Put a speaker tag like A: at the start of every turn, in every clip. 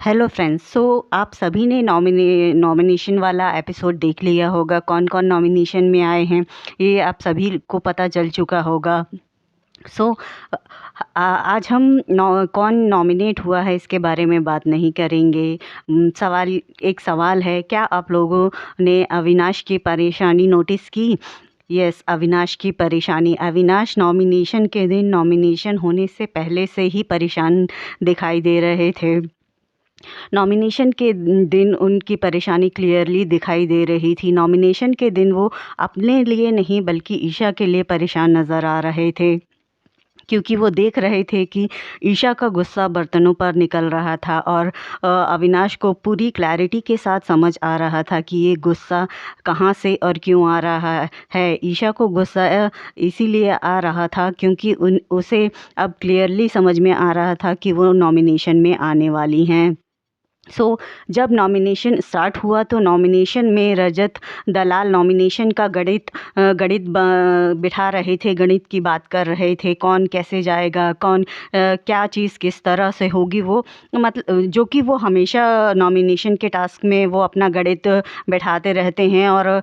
A: Hello friends. आप सभी ने नॉमिनेशन वाला एपिसोड देख लिया होगा। कौन कौन नॉमिनेशन में आए हैं ये आप सभी को पता चल चुका होगा। सो आज हम कौन नॉमिनेट हुआ है इसके बारे में बात नहीं करेंगे। एक सवाल है, क्या आप लोगों ने अविनाश की परेशानी नोटिस की? यस, अविनाश की परेशानी। अविनाश नॉमिनेशन के दिन नॉमिनेशन होने से पहले से ही परेशान दिखाई दे रहे थे। नॉमिनेशन के दिन उनकी परेशानी क्लियरली दिखाई दे रही थी। नॉमिनेशन के दिन वो अपने लिए नहीं बल्कि ईशा के लिए परेशान नज़र आ रहे थे, क्योंकि वो देख रहे थे कि ईशा का गुस्सा बर्तनों पर निकल रहा था और अविनाश को पूरी क्लैरिटी के साथ समझ आ रहा था कि ये गुस्सा कहाँ से और क्यों आ रहा है। ईशा को गुस्सा इसीलिए आ रहा था क्योंकि उसे अब क्लियरली समझ में आ रहा था कि वो नॉमिनेशन में आने वाली हैं। जब नॉमिनेशन स्टार्ट हुआ तो नॉमिनेशन में रजत दलाल नॉमिनेशन का गणित बिठा रहे थे, गणित की बात कर रहे थे। कौन कैसे जाएगा, कौन क्या चीज़ किस तरह से होगी, वो मतलब जो कि वो हमेशा नॉमिनेशन के टास्क में वो अपना गणित बैठाते रहते हैं और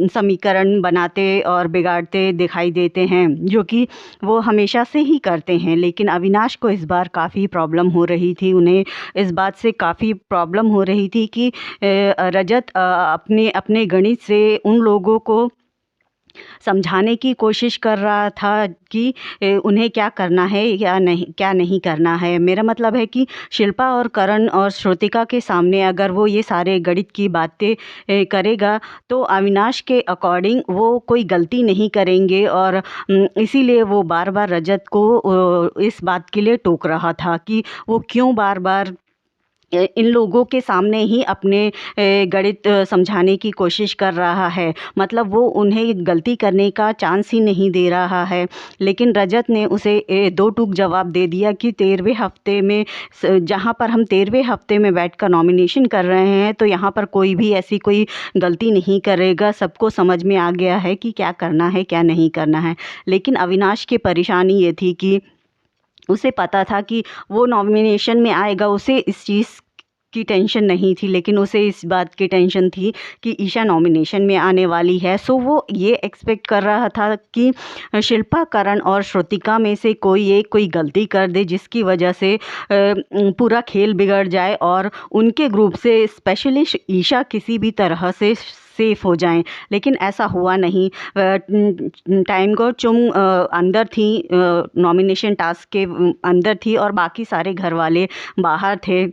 A: समीकरण बनाते और बिगाड़ते दिखाई देते हैं, जो कि वो हमेशा से ही करते हैं। लेकिन अविनाश को इस बार काफ़ी प्रॉब्लम हो रही थी। उन्हें इस बात से काफ़ी प्रॉब्लम हो रही थी कि रजत अपने अपने गणित से उन लोगों को समझाने की कोशिश कर रहा था कि उन्हें क्या करना है या नहीं, क्या नहीं करना है। मेरा मतलब है कि शिल्पा और करण और श्रुतिका के सामने अगर वो ये सारे गणित की बातें करेगा तो अविनाश के अकॉर्डिंग वो कोई गलती नहीं करेंगे और इसीलिए वो बार बार रजत को इस बात के लिए टोक रहा था कि वो क्यों बार बार इन लोगों के सामने ही अपने गणित समझाने की कोशिश कर रहा है। मतलब वो उन्हें गलती करने का चांस ही नहीं दे रहा है। लेकिन रजत ने उसे दो टूक जवाब दे दिया कि 13वें हफ्ते में, जहाँ पर हम 13वें हफ्ते में बैठकर नॉमिनेशन कर रहे हैं, तो यहाँ पर कोई भी ऐसी कोई गलती नहीं करेगा। सबको समझ में आ गया है कि क्या करना है क्या नहीं करना है। लेकिन अविनाश की परेशानी ये थी कि उसे पता था कि वो नॉमिनेशन में आएगा, उसे इस चीज़ की टेंशन नहीं थी, लेकिन उसे इस बात की टेंशन थी कि ईशा नॉमिनेशन में आने वाली है। वो ये एक्सपेक्ट कर रहा था कि शिल्पा, करण और श्रुतिका में से कोई गलती कर दे जिसकी वजह से पूरा खेल बिगड़ जाए और उनके ग्रुप से स्पेशली ईशा किसी भी तरह से सेफ हो जाएं। लेकिन ऐसा हुआ नहीं। टाइम को चुम अंदर थी, नॉमिनेशन टास्क के अंदर थी और बाकी सारे घर वाले बाहर थे।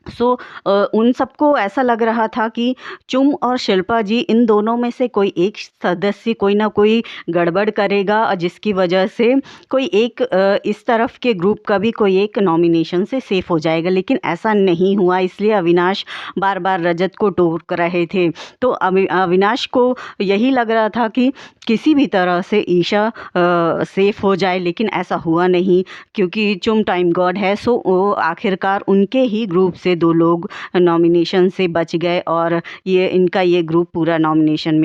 A: उन सबको ऐसा लग रहा था कि चुम और शिल्पा जी, इन दोनों में से कोई एक सदस्य कोई ना कोई गड़बड़ करेगा और जिसकी वजह से कोई एक इस तरफ के ग्रुप का भी कोई एक नॉमिनेशन से सेफ हो जाएगा। लेकिन ऐसा नहीं हुआ, इसलिए अविनाश बार बार रजत को टोक रहे थे। तो अविनाश को यही लग रहा था कि किसी भी तरह से ईशा सेफ हो जाए, लेकिन ऐसा हुआ नहीं क्योंकि चुम टाइम गॉड है। वो आखिरकार उनके ही ग्रुप से दो लोग नॉमिनेशन से बच गए और ये ग्रुप पूरा नॉमिनेशन में